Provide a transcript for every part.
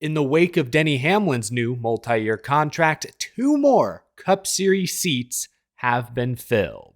In the wake of Denny Hamlin's new multi-year contract, 2 more Cup Series seats have been filled.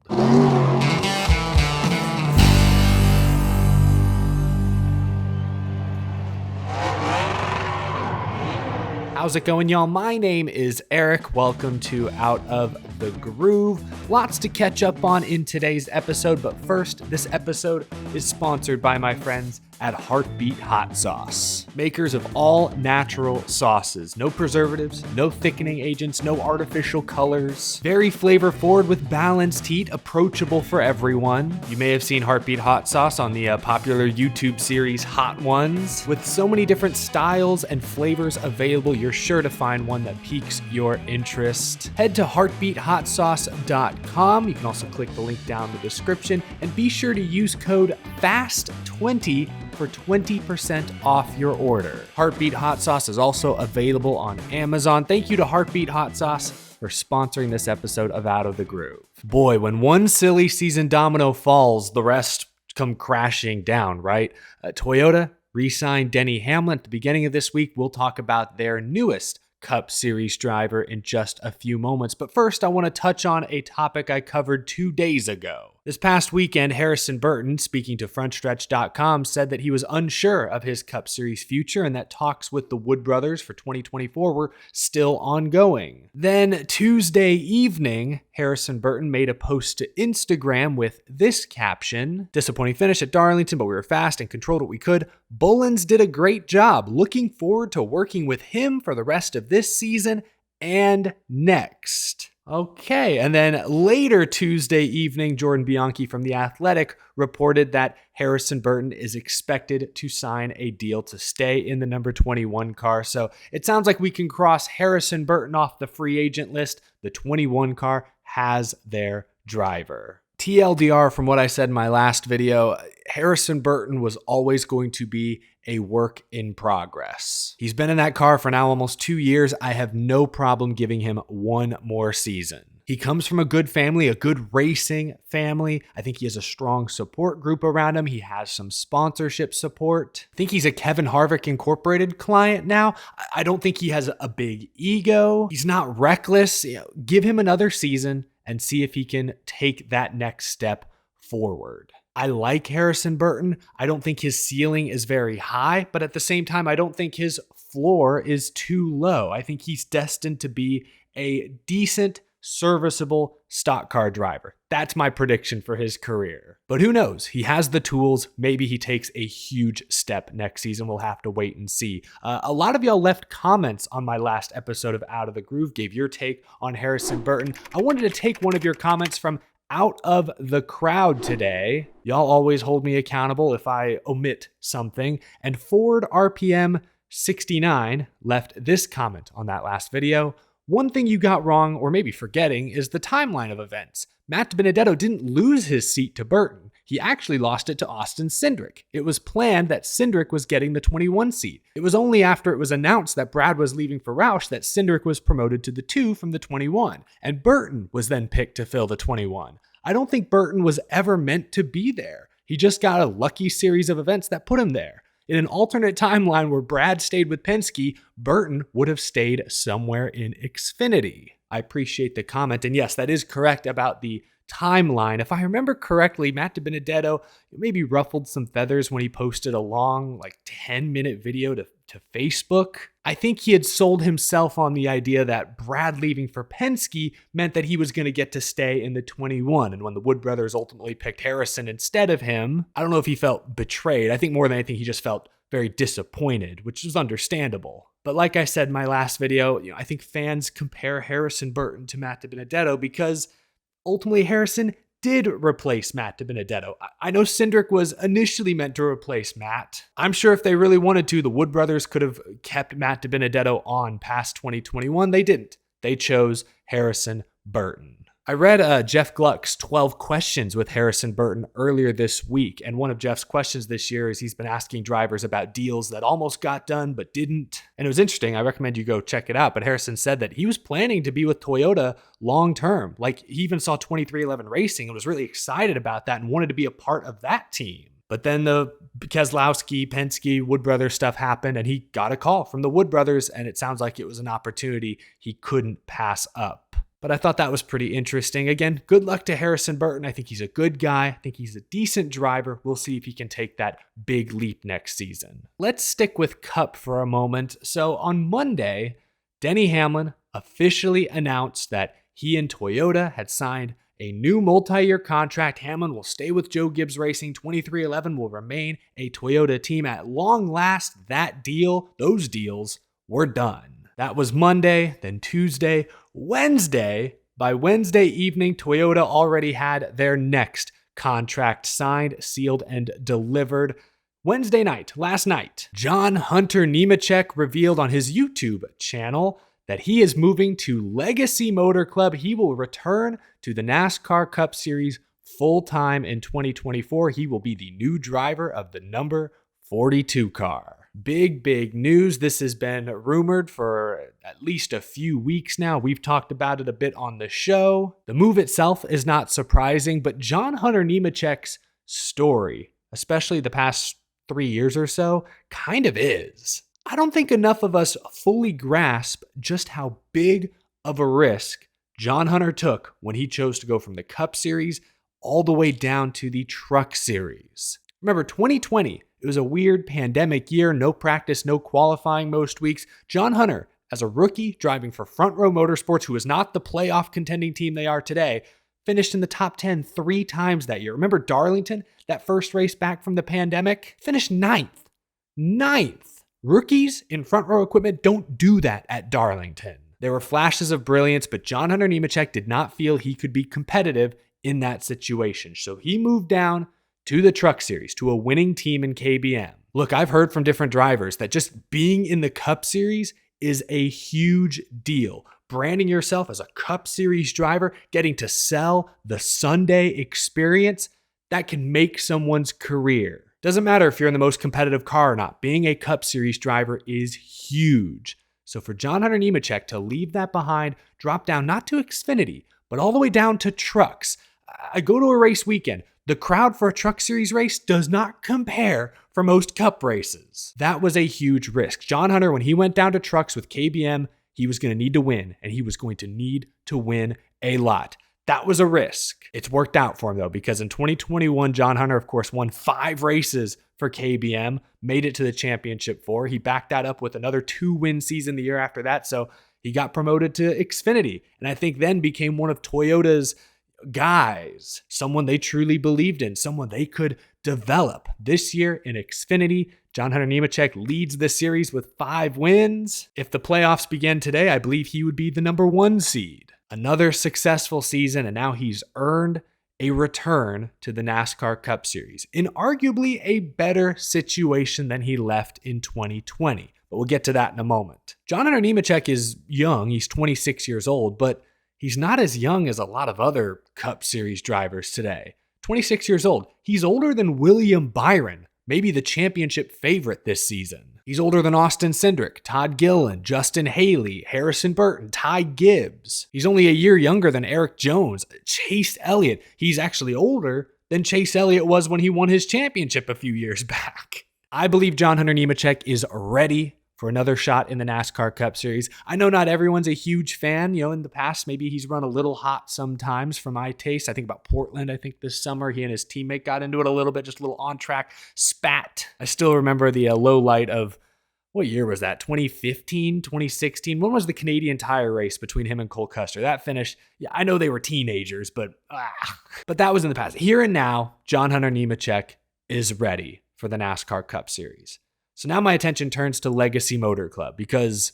How's it going, y'all? My name is Eric. Welcome to Out of the Groove. Lots to catch up on in today's episode, but first, this episode is sponsored by my friends at Heartbeat Hot Sauce. Makers of all natural sauces. No preservatives, no thickening agents, no artificial colors. Very flavor forward with balanced heat, approachable for everyone. You may have seen Heartbeat Hot Sauce on the popular YouTube series Hot Ones. With so many different styles and flavors available, you're sure to find one that piques your interest. Head to heartbeathotsauce.com. You can also click the link down in the description and be sure to use code FAST20 for 20% off your order. Heartbeat Hot Sauce is also available on Amazon. Thank you to Heartbeat Hot Sauce for sponsoring this episode of Out of the Groove. Boy, when one silly season domino falls, the rest come crashing down, right? Toyota re-signed Denny Hamlin at the beginning of this week. We'll talk about their newest Cup Series driver in just a few moments. But first, I want to touch on a topic I covered 2 days ago. This past weekend, Harrison Burton, speaking to frontstretch.com, said that he was unsure of his Cup Series future and that talks with the Wood brothers for 2024 were still ongoing. Then Tuesday evening, Harrison Burton made a post to Instagram with this caption: "Disappointing finish at Darlington, but we were fast and controlled what we could. Bullens did a great job. Looking forward to working with him for the rest of this season and next." Okay, and then later Tuesday evening, Jordan Bianchi from The Athletic reported that Harrison Burton is expected to sign a deal to stay in the number 21 car. So it sounds like we can cross Harrison Burton off the free agent list. The 21 car has their driver. TLDR, from what I said in my last video, Harrison Burton was always going to be a work in progress. He's been in that car for now almost 2 years. I have no problem giving him one more season. He comes from a good family, a good racing family. I think he has a strong support group around him. He has some sponsorship support. I think he's a Kevin Harvick Incorporated client now. I don't think he has a big ego. He's not reckless. Give him another season and see if he can take that next step forward. I like Harrison Burton. I don't think his ceiling is very high, but at the same time, I don't think his floor is too low. I think he's destined to be a decent, serviceable stock car driver. That's my prediction for his career. But who knows? He has the tools. Maybe he takes a huge step next season. We'll have to wait and see. A lot of y'all left comments on my last episode of Out of the Groove, gave your take on Harrison Burton. I wanted to take one of your comments from out of the crowd today. Y'all always hold me accountable if I omit something. And Ford RPM 69 left this comment on that last video. "One thing you got wrong, or maybe forgetting, is the timeline of events. Matt Benedetto didn't lose his seat to Burton. He actually lost it to Austin Cindric. It was planned that Cindric was getting the 21 seat. It was only after it was announced that Brad was leaving for Roush that Cindric was promoted to the 2 from the 21, and Burton was then picked to fill the 21. I don't think Burton was ever meant to be there. He just got a lucky series of events that put him there. In an alternate timeline where Brad stayed with Penske, Burton would have stayed somewhere in Xfinity." I appreciate the comment. And yes, that is correct about the timeline. If I remember correctly, Matt DiBenedetto maybe ruffled some feathers when he posted a long, 10-minute video to Facebook. I think he had sold himself on the idea that Brad leaving for Penske meant that he was going to get to stay in the 21. And when the Wood brothers ultimately picked Harrison instead of him, I don't know if he felt betrayed. I think more than anything, he just felt very disappointed, which is understandable. But like I said in my last video, I think fans compare Harrison Burton to Matt DiBenedetto because ultimately Harrison did replace Matt DiBenedetto. I know Cindric was initially meant to replace Matt. I'm sure if they really wanted to, the Wood brothers could have kept Matt DiBenedetto on past 2021. They didn't. They chose Harrison Burton. I read Jeff Gluck's 12 questions with Harrison Burton earlier this week, and one of Jeff's questions this year is he's been asking drivers about deals that almost got done but didn't. And it was interesting. I recommend you go check it out. But Harrison said that he was planning to be with Toyota long term. He even saw 2311 Racing and was really excited about that and wanted to be a part of that team. But then the Keselowski, Penske, Wood Brothers stuff happened, and he got a call from the Wood Brothers, and it sounds like it was an opportunity he couldn't pass up. But I thought that was pretty interesting. Again, good luck to Harrison Burton. I think he's a good guy. I think he's a decent driver. We'll see if he can take that big leap next season. Let's stick with Cup for a moment. So on Monday, Denny Hamlin officially announced that he and Toyota had signed a new multi-year contract. Hamlin will stay with Joe Gibbs Racing. 2311 will remain a Toyota team. At long last, those deals were done. That was Monday, then Tuesday, Wednesday. By Wednesday evening, Toyota already had their next contract signed, sealed, and delivered. Wednesday night, last night, John Hunter Nemechek revealed on his YouTube channel that he is moving to Legacy Motor Club. He will return to the NASCAR Cup Series full-time in 2024. He will be the new driver of the number 42 car. Big news. This has been rumored for at least a few weeks now. We've talked about it a bit on the show. The move itself is not surprising, but John Hunter Nemechek's story, especially the past 3 years or so, kind of is. I don't think enough of us fully grasp just how big of a risk John Hunter took when he chose to go from the Cup Series all the way down to the Truck Series. Remember, 2020, it was a weird pandemic year, no practice, no qualifying most weeks. John Hunter, as a rookie driving for Front Row Motorsports, who is not the playoff contending team they are today, finished in the top 10 3 times that year. Remember Darlington, that first race back from the pandemic? Finished 9th. 9th. Rookies in front row equipment don't do that at Darlington. There were flashes of brilliance, but John Hunter Nemechek did not feel he could be competitive in that situation. So he moved down to the Truck Series, to a winning team in KBM. Look, I've heard from different drivers that just being in the Cup Series is a huge deal. Branding yourself as a Cup Series driver, getting to sell the Sunday experience, that can make someone's career. Doesn't matter if you're in the most competitive car or not, being a Cup Series driver is huge. So for John Hunter Nemechek to leave that behind, drop down not to Xfinity, but all the way down to trucks. I go to a race weekend. The crowd for a Truck Series race does not compare for most Cup races. That was a huge risk. John Hunter, when he went down to trucks with KBM, he was going to need to win, and he was going to need to win a lot. That was a risk. It's worked out for him, though, because in 2021, John Hunter, of course, won 5 races for KBM, made it to the championship 4. He backed that up with another 2-win season the year after that, so he got promoted to Xfinity, and I think then became one of Toyota's guys, someone they truly believed in, someone they could develop. This year in Xfinity, John Hunter Nemechek leads the series with 5 wins. If the playoffs began today, I believe he would be the number 1 seed. Another successful season, and now he's earned a return to the NASCAR Cup Series in arguably a better situation than he left in 2020. But we'll get to that in a moment. John Hunter Nemechek is young. He's 26 years old, but he's not as young as a lot of other Cup Series drivers today. 26 years old. He's older than William Byron, maybe the championship favorite this season. He's older than Austin Cindric, Todd Gilliland, Justin Haley, Harrison Burton, Ty Gibbs. He's only a year younger than Eric Jones, Chase Elliott. He's actually older than Chase Elliott was when he won his championship a few years back. I believe John Hunter Nemechek is ready for another shot in the NASCAR Cup Series. I know not everyone's a huge fan. In the past, maybe he's run a little hot sometimes for my taste. I think about Portland. I think this summer he and his teammate got into it a little bit, just a little on-track spat. I still remember the low light of, what year was that? 2015, 2016? When was the Canadian Tire race between him and Cole Custer? That finished, I know they were teenagers, but that was in the past. Here and now, John Hunter Nemechek is ready for the NASCAR Cup Series. So now my attention turns to Legacy Motor Club, because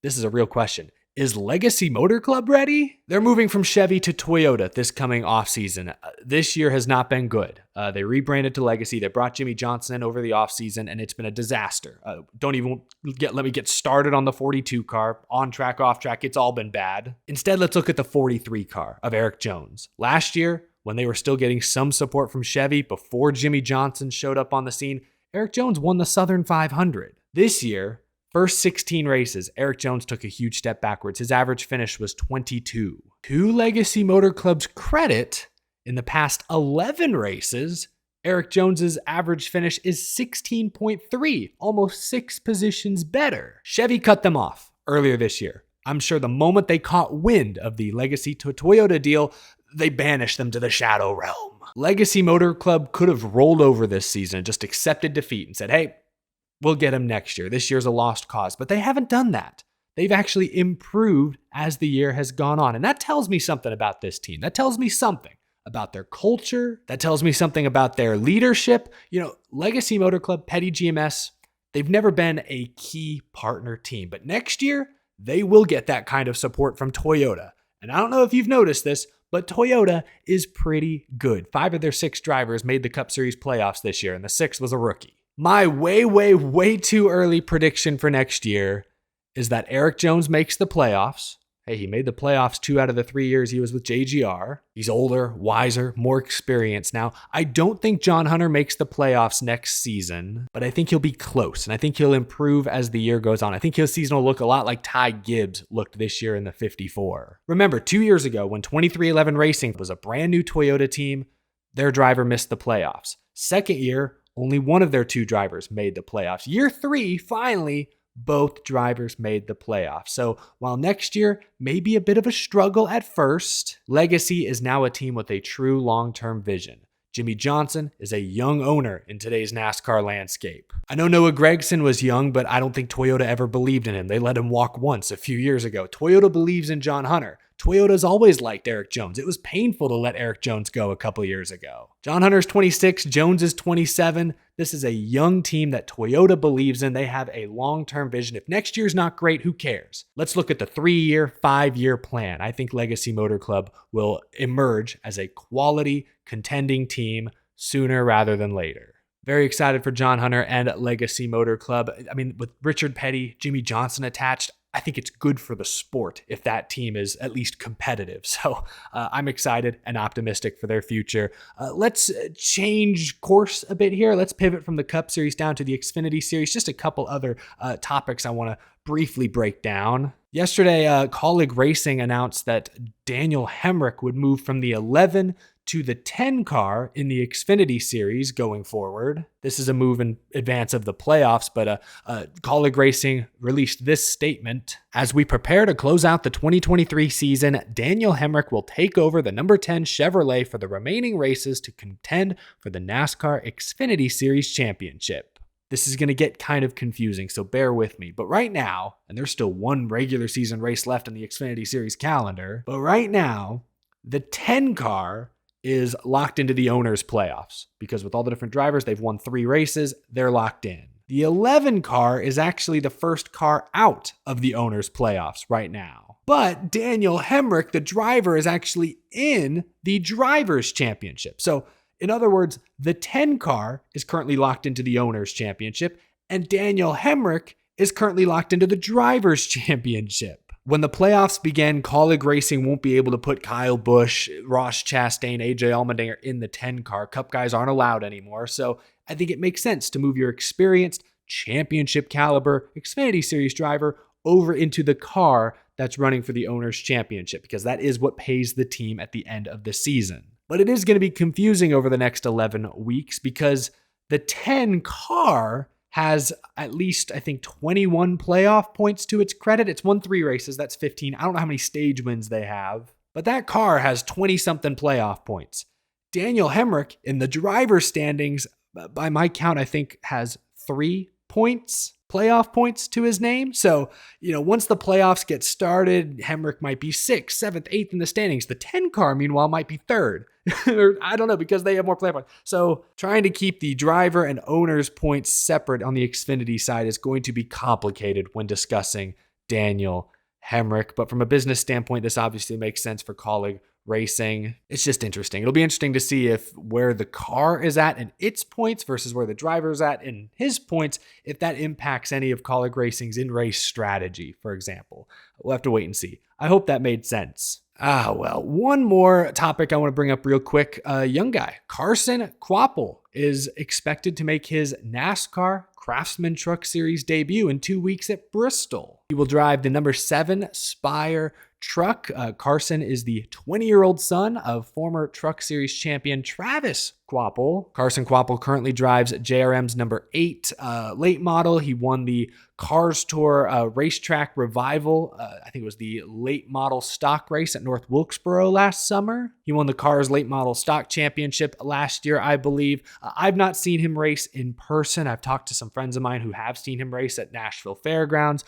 this is a real question. Is Legacy Motor Club ready? They're moving from Chevy to Toyota this coming offseason. This year has not been good. They rebranded to Legacy. They brought Jimmy Johnson in over the offseason, and it's been a disaster. Don't even let me get started on the 42 car. On track, off track, it's all been bad. Instead, let's look at the 43 car of Eric Jones. Last year, when they were still getting some support from Chevy before Jimmy Johnson showed up on the scene, Eric Jones won the Southern 500. This year, first 16 races, Eric Jones took a huge step backwards. His average finish was 22. To Legacy Motor Club's credit, in the past 11 races, Eric Jones's average finish is 16.3, almost 6 positions better. Chevy cut them off earlier this year. I'm sure the moment they caught wind of the Legacy to Toyota deal, they banished them to the shadow realm. Legacy Motor Club could have rolled over this season and just accepted defeat and said, hey, we'll get him next year. This year's a lost cause. But they haven't done that. They've actually improved as the year has gone on. And that tells me something about this team. That tells me something about their culture. That tells me something about their leadership. Legacy Motor Club, Petty GMS, they've never been a key partner team. But next year, they will get that kind of support from Toyota. And I don't know if you've noticed this, but Toyota is pretty good. 5 of their 6 drivers made the Cup Series playoffs this year, and the 6th was a rookie. My way too early prediction for next year is that Eric Jones makes the playoffs. Hey, he made the playoffs 2 out of the 3 years he was with JGR. He's older, wiser, more experienced now. I don't think John Hunter makes the playoffs next season, but I think he'll be close, and I think he'll improve as the year goes on. I think his season will look a lot like Ty Gibbs looked this year in the 54. Remember, 2 years ago when 2311 Racing was a brand new Toyota team, their driver missed the playoffs. Second year, only one of their 2 drivers made the playoffs. Year 3, finally, both drivers made the playoffs. So while next year may be a bit of a struggle at first, Legacy is now a team with a true long-term vision. Jimmy Johnson is a young owner in today's NASCAR landscape. I know Noah Gragson was young, but I don't think Toyota ever believed in him. They let him walk once a few years ago. Toyota believes in John Hunter. Toyota's always liked Eric Jones. It was painful to let Eric Jones go a couple years ago. John Hunter's 26, Jones is 27. This is a young team that Toyota believes in. They have a long-term vision. If next year's not great, who cares? Let's look at the 3-year, 5-year plan. I think Legacy Motor Club will emerge as a quality contending team sooner rather than later. Very excited for John Hunter and Legacy Motor Club. I mean, with Richard Petty, Jimmy Johnson attached, I think it's good for the sport if that team is at least competitive. So I'm excited and optimistic for their future. Let's change course a bit here. Let's pivot from the Cup Series down to the Xfinity Series. Just a couple other topics I want to briefly break down. Yesterday, Kaulig Racing announced that Daniel Hemrick would move from the 11 to the 10 car in the Xfinity Series going forward. This is a move in advance of the playoffs, but Kaulig Racing released this statement. As we prepare to close out the 2023 season, Daniel Hemrick will take over the number 10 Chevrolet for the remaining races to contend for the NASCAR Xfinity Series Championship. This is going to get kind of confusing, so bear with me. But right now, and there's still one regular season race left in the Xfinity Series calendar, but right now, the 10 car is locked into the owner's playoffs because with all the different drivers, they've won 3 races, they're locked in. The 11 car is actually the first car out of the owner's playoffs right now. But Daniel Hemrick, the driver, is actually in the driver's championship. So in other words, the 10 car is currently locked into the owner's championship, and Daniel Hemrick is currently locked into the driver's championship. When the playoffs begin, Kaulig Racing won't be able to put Kyle Busch, Ross Chastain, AJ Allmendinger in the 10 car. Cup guys aren't allowed anymore. So I think it makes sense to move your experienced championship caliber Xfinity Series driver over into the car that's running for the owner's championship, because that is what pays the team at the end of the season. But it is going to be confusing over the next 11 weeks because the 10 car has at least, I think, 21 playoff points to its credit. It's won 3 races. That's 15. I don't know how many stage wins they have, but that car has 20-something playoff points. Daniel Hemrick in the driver's standings, by my count, I think has 3 playoff points to his name. So, once the playoffs get started, Hemrick might be 6th, 7th, 8th in the standings. The 10 car, meanwhile, might be 3rd. Or I don't know, because they have more playoff points. So trying to keep the driver and owner's points separate on the Xfinity side is going to be complicated when discussing Daniel Hemrick. But from a business standpoint, this obviously makes sense for Kaulig Racing. It's just interesting. It'll be interesting to see if where the car is at in its points versus where the driver's at in his points, if that impacts any of Kaulig Racing's in-race strategy, for example. We'll have to wait and see. I hope that made sense. One more topic I want to bring up real quick. A young guy, Carson Kvapil, is expected to make his NASCAR Craftsman Truck Series debut in 2 weeks at Bristol. He will drive the number 7 Spire truck. Carson is the 20-year-old son of former Truck Series champion Travis Kvapil. Carson Kvapil currently drives JRM's number 8 late model. He won the Cars Tour Racetrack Revival. I think it was the late model stock race at North Wilkesboro last summer. He won the Cars Late Model Stock Championship last year, I believe. I've not seen him race in person. I've talked to some friends of mine who have seen him race at Nashville Fairgrounds.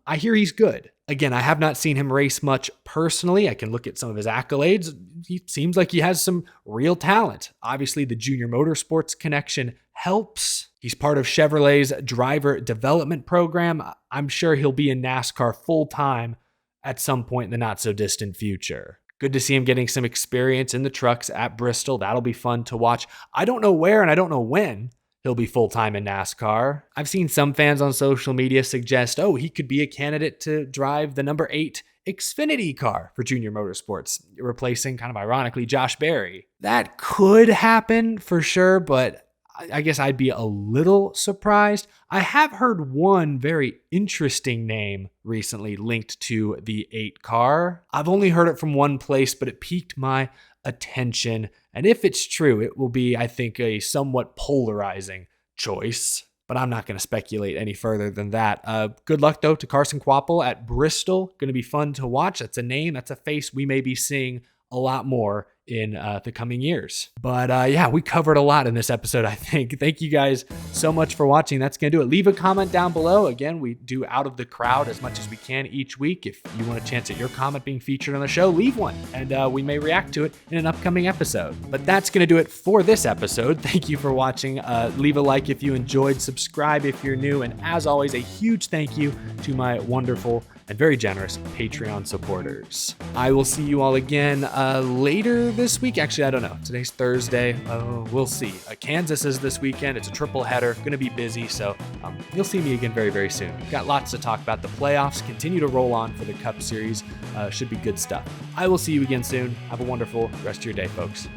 I hear he's good. Again, I have not seen him race much personally. I can look at some of his accolades. He seems like he has some real talent. Obviously, the Junior Motorsports connection helps. He's part of Chevrolet's driver development program. I'm sure he'll be in NASCAR full-time at some point in the not-so-distant future. Good to see him getting some experience in the trucks at Bristol. That'll be fun to watch. I don't know where and I don't know when he'll be full-time in NASCAR. I've seen some fans on social media suggest, he could be a candidate to drive the number 8 Xfinity car for Junior Motorsports, replacing, kind of ironically, Josh Berry. That could happen for sure, but I guess I'd be a little surprised. I have heard one very interesting name recently linked to the 8 car. I've only heard it from one place, but it piqued my attention. And if it's true, it will be, I think, a somewhat polarizing choice. But I'm not going to speculate any further than that. Good luck, though, to Carson Kvapil at Bristol. Going to be fun to watch. That's a name, that's a face we may be seeing a lot more in the coming years. But yeah, we covered a lot in this episode, I think. Thank you guys so much for watching. That's going to do it. Leave a comment down below. Again, we do Out of the Crowd as much as we can each week. If you want a chance at your comment being featured on the show, leave one, and we may react to it in an upcoming episode. But that's going to do it for this episode. Thank you for watching. Leave a like if you enjoyed, subscribe if you're new, and as always, a huge thank you to my wonderful and very generous Patreon supporters. I will see you all again later this week. Actually, I don't know. Today's Thursday. We'll see. Kansas is this weekend. It's a triple header. Going to be busy, so you'll see me again very, very soon. Got lots to talk about. The playoffs continue to roll on for the Cup Series. Should be good stuff. I will see you again soon. Have a wonderful rest of your day, folks.